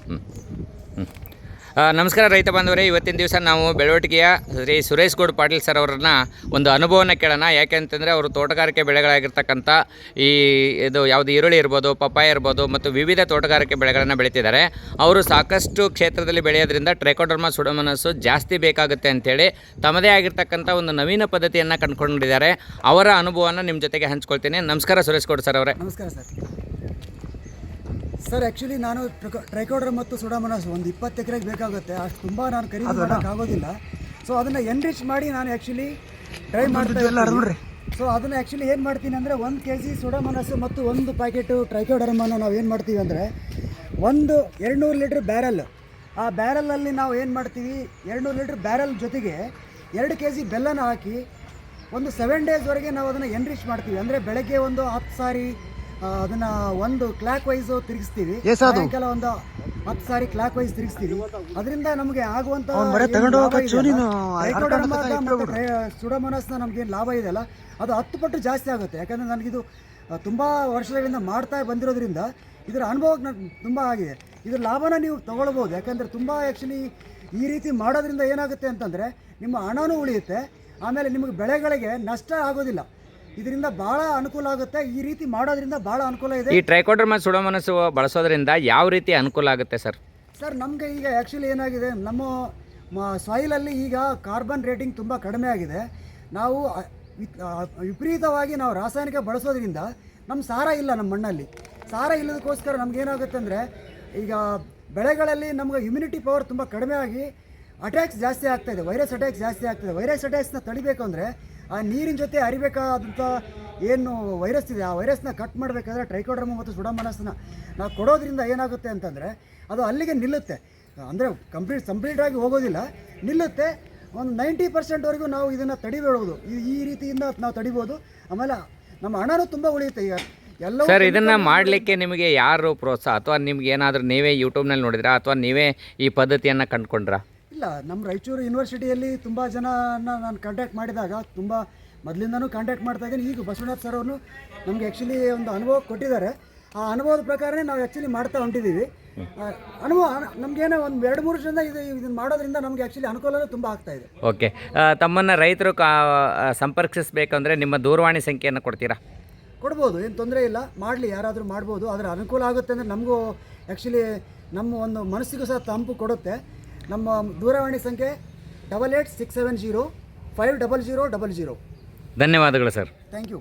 ಹ್ಞೂ ಹ್ಞೂ ನಮಸ್ಕಾರ ರೈತ ಬಾಂಧವರೇ, ಇವತ್ತಿನ ದಿವಸ ನಾವು ಬೆಳವಟಿಗೆಯ ಶ್ರೀ ಸುರೇಶ್ ಗೌಡ ಪಾಟೀಲ್ ಸರ್ ಅವರನ್ನ ಒಂದು ಅನುಭವನ ಕೇಳೋಣ. ಯಾಕೆಂತಂದರೆ ಅವರು ತೋಟಗಾರಿಕೆ ಬೆಳೆಗಳಾಗಿರ್ತಕ್ಕಂಥ ಇದು ಯಾವುದು ಈರುಳ್ಳಿ ಇರ್ಬೋದು, ಪಪ್ಪಾಯ ಇರ್ಬೋದು ಮತ್ತು ವಿವಿಧ ತೋಟಗಾರಿಕೆ ಬೆಳೆಗಳನ್ನು ಬೆಳೀತಿದ್ದಾರೆ. ಅವರು ಸಾಕಷ್ಟು ಕ್ಷೇತ್ರದಲ್ಲಿ ಬೆಳೆಯೋದ್ರಿಂದ ಟ್ರೈಕೋಡರ್ಮಾ ಸುಡೋಮೋನಾಸ್ ಜಾಸ್ತಿ ಬೇಕಾಗುತ್ತೆ ಅಂಥೇಳಿ ತಮ್ಮದೇ ಆಗಿರ್ತಕ್ಕಂಥ ಒಂದು ನವೀನ ಪದ್ಧತಿಯನ್ನು ಕಂಡುಕೊಂಡಿದ್ದಾರೆ. ಅವರ ಅನುಭವನ ನಿಮ್ಮ ಜೊತೆಗೆ ಹಂಚ್ಕೊಳ್ತೀನಿ. ನಮಸ್ಕಾರ ಸುರೇಶ್ ಗೌಡ ಸರ್ ಅವರೇ. ನಮಸ್ಕಾರ ಸರ್. ಆ್ಯಕ್ಚುಲಿ ನಾನು ಟ್ರೈಕೋಡರ್ಮಾ ಮತ್ತು ಸುಡೋಮೋನಾಸ್ ಒಂದು 20 ಎಕರೆಗೆ ಬೇಕಾಗುತ್ತೆ. ಅಷ್ಟು ತುಂಬ ನಾನು ಖರೀದಿ ಮಾಡೋಕ್ಕಾಗೋದಿಲ್ಲ. ಸೊ ಅದನ್ನು ಎನ್ರಿಚ್ ಮಾಡಿ ನಾನು ಆ್ಯಕ್ಚುಲಿ ಟ್ರೈ ಮಾಡ್ತಾ ಇದ್ದೀನಿ. ಸೊ ಅದನ್ನು ಆ್ಯಕ್ಚುಲಿ ಏನು ಮಾಡ್ತೀನಿ ಅಂದರೆ 1 kg ಸುಡೋಮೋನಾಸ್ ಮತ್ತು 1 ಪ್ಯಾಕೆಟು ಟ್ರೈಕೋಡರ್ಮಾನ ನಾವು ಏನು ಮಾಡ್ತೀವಿ ಅಂದರೆ 200 ಲೀಟ್ರ್ ಬ್ಯಾರಲ್, ಆ ಬ್ಯಾರಲಲ್ಲಿ ನಾವು ಏನು ಮಾಡ್ತೀವಿ 200 ಲೀಟ್ರ್ ಬ್ಯಾರಲ್ ಜೊತೆಗೆ 2 kg ಬೆಲ್ಲನ ಹಾಕಿ ಒಂದು 7 ಡೇಸ್ವರೆಗೆ ನಾವು ಅದನ್ನು ಎನ್ರಿಚ್ ಮಾಡ್ತೀವಿ. ಅಂದರೆ ಬೆಳಗ್ಗೆ ಒಂದು 10 ಸಾರಿ ಅದನ್ನು ಒಂದು ಕ್ಲಾಕ್ ವೈಸು ತಿರುಗಿಸ್ತೀವಿ, ಸಾಯಂಕಾಲ ಒಂದು 10 ಸಾರಿ ಕ್ಲಾಕ್ ವೈಸ್ ತಿರುಗಿಸ್ತೀವಿ. ಅದರಿಂದ ನಮಗೆ ಆಗುವಂಥ ಸುಡೋಮೋನಾಸ್ನ ನಮಗೇನು ಲಾಭ ಇದೆಯಲ್ಲ ಅದು 10 ಪಟ್ಟು ಜಾಸ್ತಿ ಆಗುತ್ತೆ. ಯಾಕಂದರೆ ನನಗಿದು ತುಂಬ ವರ್ಷಗಳಿಂದ ಮಾಡ್ತಾ ಬಂದಿರೋದ್ರಿಂದ ಇದರ ಅನುಭವ ತುಂಬ ಆಗಿದೆ. ಇದರ ಲಾಭನ ನೀವು ತೊಗೊಳ್ಬೋದು. ಯಾಕಂದರೆ ತುಂಬ ಆ್ಯಕ್ಚುಲಿ ಈ ರೀತಿ ಮಾಡೋದ್ರಿಂದ ಏನಾಗುತ್ತೆ ಅಂತಂದರೆ ನಿಮ್ಮ ಹಣನೂ ಉಳಿಯುತ್ತೆ, ಆಮೇಲೆ ನಿಮಗೆ ಬೆಳೆಗಳಿಗೆ ನಷ್ಟ ಆಗೋದಿಲ್ಲ. ಇದರಿಂದ ಭಾಳ ಅನುಕೂಲ ಆಗುತ್ತೆ. ಈ ರೀತಿ ಮಾಡೋದ್ರಿಂದ ಭಾಳ ಅನುಕೂಲ ಇದೆ. ಈ ಟ್ರೈಕೋಡರ್ಮಾ ಸುಡೋಮೋನಾಸ್ ಬಳಸೋದ್ರಿಂದ ಯಾವ ರೀತಿ ಅನುಕೂಲ ಆಗುತ್ತೆ ಸರ್? ಸರ್ ನಮಗೆ ಈಗ ಆ್ಯಕ್ಚುಲಿ ಏನಾಗಿದೆ, ನಮ್ಮ ಸಾಯಿಲಲ್ಲಿ ಈಗ ಕಾರ್ಬನ್ ರೇಟಿಂಗ್ ತುಂಬ ಕಡಿಮೆ ಆಗಿದೆ. ನಾವು ವಿಪರೀತವಾಗಿ ನಾವು ರಾಸಾಯನಿಕ ಬಳಸೋದ್ರಿಂದ ನಮ್ಮ ಸಾರ ಇಲ್ಲ, ನಮ್ಮ ಮಣ್ಣಲ್ಲಿ ಸಾರ ಇಲ್ಲದಕ್ಕೋಸ್ಕರ ನಮಗೇನಾಗುತ್ತೆ ಅಂದರೆ ಈಗ ಬೆಳೆಗಳಲ್ಲಿ ನಮ್ಗೆ ಇಮ್ಯುನಿಟಿ ಪವರ್ ತುಂಬ ಕಡಿಮೆ ಆಗಿ ಅಟ್ಯಾಕ್ಸ್ ಜಾಸ್ತಿ ಆಗ್ತಾಯಿದೆ, ವೈರಸ್ ಅಟ್ಯಾಕ್ಸ್ ಜಾಸ್ತಿ ಆಗ್ತಾಯಿದೆ. ವೈರಸ್ ಅಟ್ಯಾಕ್ಸ್ನ ತಡಿಬೇಕು ಅಂದರೆ ಆ ನೀರಿನ ಜೊತೆ ಹರಿಬೇಕಾದಂಥ ಏನು ವೈರಸ್ ಇದೆ, ಆ ವೈರಸ್ನ ಕಟ್ ಮಾಡಬೇಕಾದ್ರೆ ಟ್ರೈಕೋಡರ್ಮಾ ಮತ್ತು ಸುಡೋಮೋನಾಸ್ನ ನಾವು ಕೊಡೋದ್ರಿಂದ ಏನಾಗುತ್ತೆ ಅಂತಂದರೆ ಅದು ಅಲ್ಲಿಗೆ ನಿಲ್ಲುತ್ತೆ. ಅಂದರೆ ಕಂಪ್ಲೀಟಾಗಿ ಹೋಗೋದಿಲ್ಲ, ನಿಲ್ಲುತ್ತೆ. ಒಂದು 90% ನಾವು ಇದನ್ನು ತಡಿಬೋದು. ಈ ರೀತಿಯಿಂದ ನಾವು ತಡಿಬೋದು. ಆಮೇಲೆ ನಮ್ಮ ಹಣನೂ ತುಂಬ ಉಳಿಯುತ್ತೆ. ಈಗ ಎಲ್ಲ ಸರ್ ಇದನ್ನು ಮಾಡಲಿಕ್ಕೆ ನಿಮಗೆ ಯಾರು ಪ್ರೋತ್ಸಾಹ, ಅಥವಾ ನಿಮ್ಗೆ ಏನಾದರೂ ನೀವೇ ಯೂಟ್ಯೂಬ್ನಲ್ಲಿ ನೋಡಿದ್ರಾ ಅಥವಾ ನೀವೇ ಈ ಪದ್ಧತಿಯನ್ನು ಕಂಡುಕೊಂಡ್ರಾ? ಇಲ್ಲ, ನಮ್ಮ ರಾಯಚೂರು ಯೂನಿವರ್ಸಿಟಿಯಲ್ಲಿ ತುಂಬ ಜನನ ನಾನು ಕಾಂಟ್ಯಾಕ್ಟ್ ಮಾಡಿದಾಗ ತುಂಬ ಮೊದಲಿಂದನೂ ಕಾಂಟ್ಯಾಕ್ಟ್ ಮಾಡ್ತಾಯಿದ್ದೀನಿ. ಈಗ ಬಸವನಾಥ್ ಸರ್ ಅವರು ನಮಗೆ ಆ್ಯಕ್ಚುಲಿ ಒಂದು ಅನುಭವ ಕೊಟ್ಟಿದ್ದಾರೆ. ಆ ಅನುಭವದ ಪ್ರಕಾರನೇ ನಾವು ಆ್ಯಕ್ಚುಲಿ ಮಾಡ್ತಾ ಹೊಂಟಿದ್ದೀವಿ. ಅನುಭವ ನಮಗೇನೋ ಒಂದು 2-3 ವರ್ಷದಿಂದ ಇದನ್ನು ಮಾಡೋದ್ರಿಂದ ನಮಗೆ ಆ್ಯಕ್ಚುಲಿ ಅನುಕೂಲನೂ ತುಂಬ ಆಗ್ತಾಯಿದೆ. ಓಕೆ, ತಮ್ಮನ್ನು ರೈತರು ಸಂಪರ್ಕಿಸಬೇಕಂದ್ರೆ ನಿಮ್ಮ ದೂರವಾಣಿ ಸಂಖ್ಯೆಯನ್ನು ಕೊಡ್ತೀರಾ? ಕೊಡ್ಬೋದು, ಏನು ತೊಂದರೆ ಇಲ್ಲ. ಮಾಡಲಿ, ಯಾರಾದರೂ ಮಾಡ್ಬೋದು. ಅದರ ಅನುಕೂಲ ಆಗುತ್ತೆ ಅಂದರೆ ನಮಗೂ ಆ್ಯಕ್ಚುಲಿ ನಮ್ಮ ಒಂದು ಮನಸ್ಸಿಗೂ ಸಹ ತಂಪು ಕೊಡುತ್ತೆ. ನಮ್ಮ ದೂರವಾಣಿ ಸಂಖ್ಯೆ 8867050000. ಧನ್ಯವಾದಗಳು ಸರ್. Thank you.